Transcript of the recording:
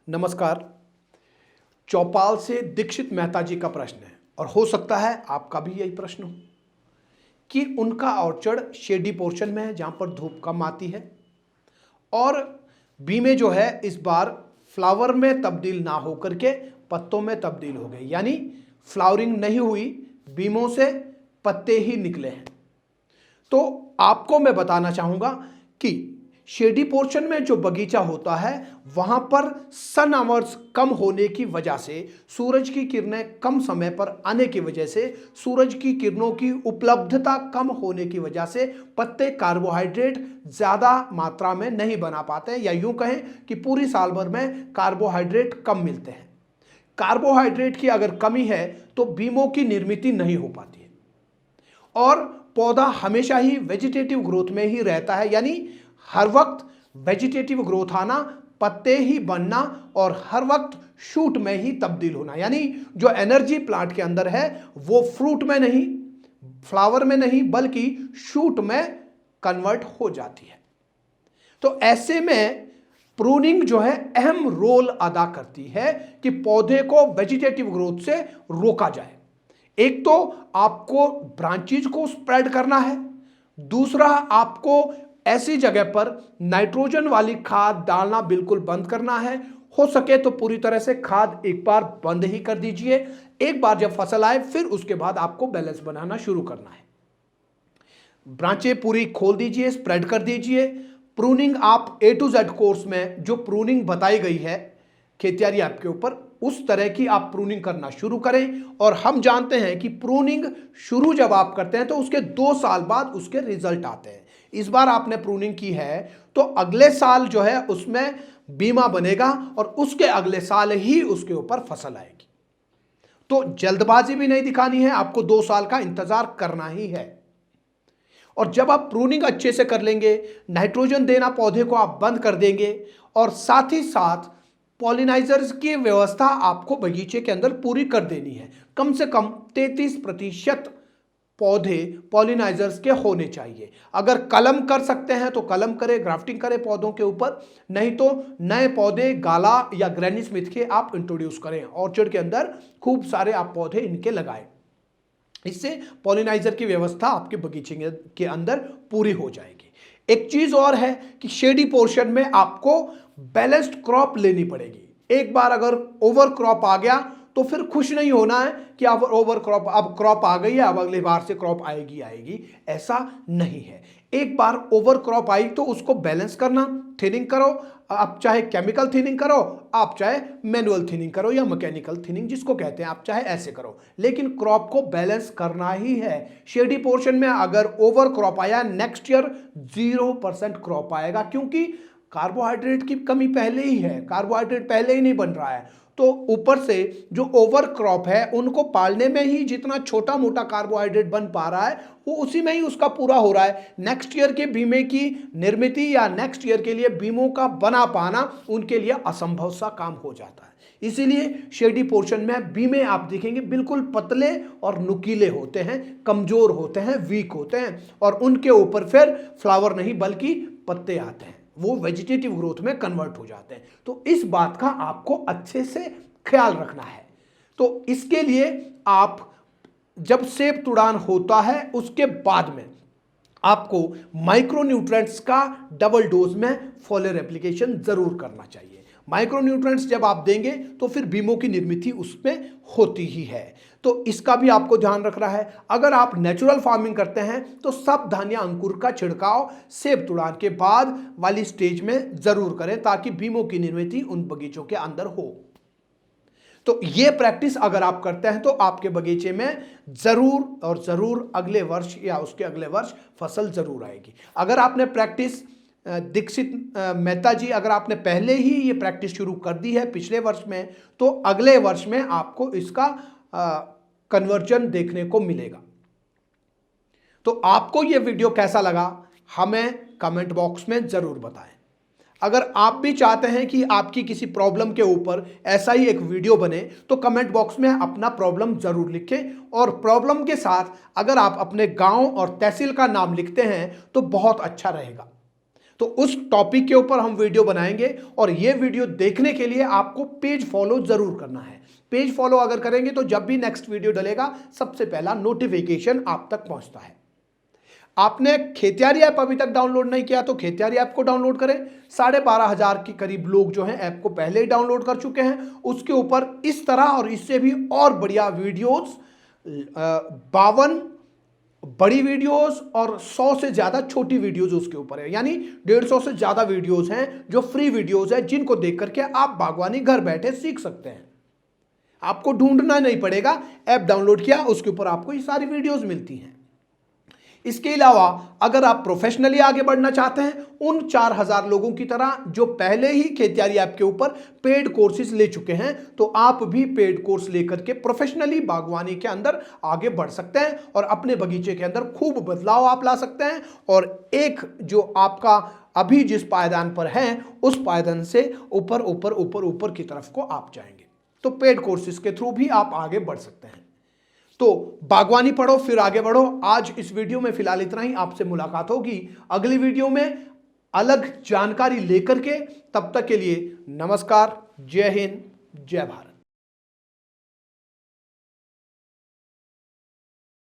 नमस्कार। चौपाल से दीक्षित मेहता जी का प्रश्न है और हो सकता है आपका भी यही प्रश्न हो कि उनका ऑर्चर्ड शेडी पोर्शन में है जहां पर धूप कम आती है और बीमे जो है इस बार फ्लावर में तब्दील ना होकर के पत्तों में तब्दील हो गई, यानी फ्लावरिंग नहीं हुई, बीमों से पत्ते ही निकले हैं। तो आपको मैं बताना चाहूंगा कि शेडी पोर्शन में जो बगीचा होता है वहां पर सन आवर्स कम होने की वजह से, सूरज की किरणें कम समय पर आने की वजह से, सूरज की किरणों की उपलब्धता कम होने की वजह से पत्ते कार्बोहाइड्रेट ज्यादा मात्रा में नहीं बना पाते, या यूं कहें कि पूरी साल भर में कार्बोहाइड्रेट कम मिलते हैं। कार्बोहाइड्रेट की अगर कमी है तो बीमों की निर्मित नहीं हो पाती है और पौधा हमेशा ही वेजिटेटिव ग्रोथ में ही रहता है, यानी हर वक्त वेजिटेटिव ग्रोथ आना, पत्ते ही बनना और हर वक्त शूट में ही तब्दील होना, यानी जो एनर्जी प्लांट के अंदर है वो फ्रूट में नहीं, फ्लावर में नहीं, बल्कि शूट में कन्वर्ट हो जाती है। तो ऐसे में प्रूनिंग जो है अहम रोल अदा करती है कि पौधे को वेजिटेटिव ग्रोथ से रोका जाए। एक तो आपको ब्रांचेज को स्प्रेड करना है, दूसरा आपको ऐसी जगह पर नाइट्रोजन वाली खाद डालना बिल्कुल बंद करना है। हो सके तो पूरी तरह से खाद एक बार बंद ही कर दीजिए। एक बार जब फसल आए फिर उसके बाद आपको बैलेंस बनाना शुरू करना है। ब्रांचें पूरी खोल दीजिए, स्प्रेड कर दीजिए। प्रूनिंग आप A to Z कोर्स में जो प्रूनिंग बताई गई है खेतियारी ऐप के ऊपर, उस तरह की आप प्रूनिंग करना शुरू करें। और हम जानते हैं कि प्रूनिंग शुरू जब आप करते हैं तो उसके 2 साल बाद उसके रिजल्ट आते हैं। इस बार आपने प्रूनिंग की है तो अगले साल जो है उसमें बीमा बनेगा और उसके अगले साल ही उसके ऊपर फसल आएगी। तो जल्दबाजी भी नहीं दिखानी है, आपको 2 साल का इंतजार करना ही है। और जब आप प्रूनिंग अच्छे से कर लेंगे, नाइट्रोजन देना पौधे को आप बंद कर देंगे और साथ ही साथ पॉलिनाइजर्स की व्यवस्था आपको बगीचे के अंदर पूरी कर देनी है। कम से कम 33% पौधे पॉलिनाइजर्स के होने चाहिए। अगर कलम कर सकते हैं तो कलम करें, ग्राफ्टिंग करें पौधों के ऊपर, नहीं तो नए पौधे गाला या ग्रैनी स्मिथ के आप इंट्रोड्यूस करें। ऑर्चर्ड के अंदर खूब सारे आप पौधे इनके लगाएं, इससे पॉलिनाइजर की व्यवस्था आपके बगीचे के अंदर पूरी हो जाएगी। एक चीज और है कि शेडी पोर्शन में आपको बैलेंस्ड क्रॉप लेनी पड़ेगी। एक बार अगर ओवर क्रॉप आ गया तो फिर खुश नहीं होना है कि अब ओवर क्रॉप, अब क्रॉप आ गई है, अब अगली बार से क्रॉप आएगी, ऐसा नहीं है। एक बार ओवर क्रॉप आई तो उसको बैलेंस करना, थिनिंग करो। आप चाहे केमिकल थिनिंग करो, आप चाहे मैनुअल थिनिंग करो या मैकेनिकल थिनिंग जिसको कहते हैं, आप चाहे ऐसे करो, लेकिन क्रॉप को बैलेंस करना ही है। शेडी पोर्शन में अगर ओवर क्रॉप आया, नेक्स्ट ईयर 0% क्रॉप आएगा, क्योंकि कार्बोहाइड्रेट की कमी पहले ही है, कार्बोहाइड्रेट पहले ही नहीं बन रहा है। तो ऊपर से जो ओवर क्रॉप है उनको पालने में ही जितना छोटा मोटा कार्बोहाइड्रेट बन पा रहा है वो उसी में ही उसका पूरा हो रहा है। नेक्स्ट ईयर के बीमे की निर्मित या नेक्स्ट ईयर के लिए बीमों का बना पाना उनके लिए असंभव सा काम हो जाता है। इसीलिए शेडी पोर्शन में बीमे आप देखेंगे बिल्कुल पतले और नुकीले होते हैं, कमजोर होते हैं, वीक होते हैं, और उनके ऊपर फिर फ्लावर नहीं बल्कि पत्ते आते हैं, वो वेजिटेटिव ग्रोथ में कन्वर्ट हो जाते हैं। तो इस बात का आपको अच्छे से ख्याल रखना है। तो इसके लिए आप जब सेब तुड़ान होता है उसके बाद में आपको माइक्रोन्यूट्रेंट्स का डबल डोज में फॉलियर एप्लीकेशन जरूर करना चाहिए। माइक्रोन्यूट्रेंट्स जब आप देंगे तो फिर बीमों की निर्मित उसमें होती ही है, तो इसका भी आपको ध्यान रखना है। अगर आप नेचुरल फार्मिंग करते हैं तो सावधानियां अंकुर का छिड़काव सेब तुड़ान के बाद वाली स्टेज में जरूर करें ताकि बीमों की निर्मित उन बगीचों के अंदर हो। तो ये प्रैक्टिस अगर आप करते हैं तो आपके बगीचे में जरूर और जरूर अगले वर्ष या उसके अगले वर्ष फसल जरूर आएगी। अगर आपने प्रैक्टिस दीक्षित मेहता जी, अगर आपने पहले ही ये प्रैक्टिस शुरू कर दी है पिछले वर्ष में, तो अगले वर्ष में आपको इसका कन्वर्जन देखने को मिलेगा। तो आपको ये वीडियो कैसा लगा हमें कमेंट बॉक्स में जरूर बताएं। अगर आप भी चाहते हैं कि आपकी किसी प्रॉब्लम के ऊपर ऐसा ही एक वीडियो बने तो कमेंट बॉक्स में अपना प्रॉब्लम जरूर लिखें, और प्रॉब्लम के साथ अगर आप अपने गांव और तहसील का नाम लिखते हैं तो बहुत अच्छा रहेगा। तो उस टॉपिक के ऊपर हम वीडियो बनाएंगे और ये वीडियो देखने के लिए आपको पेज फॉलो जरूर करना है। पेज फॉलो अगर करेंगे तो जब भी नेक्स्ट वीडियो डलेगा सबसे पहला नोटिफिकेशन आप तक पहुंचता है। आपने खेतियारी ऐप अभी तक डाउनलोड नहीं किया तो खेतियारी ऐप को डाउनलोड करें। 12,500 के करीब लोग जो हैं ऐप को पहले ही डाउनलोड कर चुके हैं। उसके ऊपर इस तरह और इससे भी और बढ़िया वीडियोस 52 बड़ी वीडियोस और 100 से ज्यादा छोटी वीडियोस उसके ऊपर है, यानी 150 से ज्यादा वीडियोस हैं जो फ्री वीडियोस हैं, जिनको देख करके आप बागवानी घर बैठे सीख सकते हैं। आपको ढूंढना नहीं पड़ेगा, ऐप डाउनलोड किया उसके ऊपर आपको ये सारी वीडियोस मिलती हैं। इसके अलावा अगर आप प्रोफेशनली आगे बढ़ना चाहते हैं उन 4,000 लोगों की तरह जो पहले ही खेतियारी ऐप के ऊपर पेड कोर्सेज ले चुके हैं, तो आप भी पेड कोर्स लेकर के प्रोफेशनली बागवानी के अंदर आगे बढ़ सकते हैं और अपने बगीचे के अंदर खूब बदलाव आप ला सकते हैं और एक जो आपका अभी जिस पायदान पर है उस पायदान से ऊपर ऊपर ऊपर ऊपर की तरफ को आप जाएंगे। तो पेड कोर्सेज के थ्रू भी आप आगे बढ़ सकते हैं। तो बागवानी पढ़ो फिर आगे बढ़ो। आज इस वीडियो में फिलहाल इतना ही। आपसे मुलाकात होगी अगली वीडियो में अलग जानकारी लेकर के। तब तक के लिए नमस्कार, जय हिंद, जय भारत।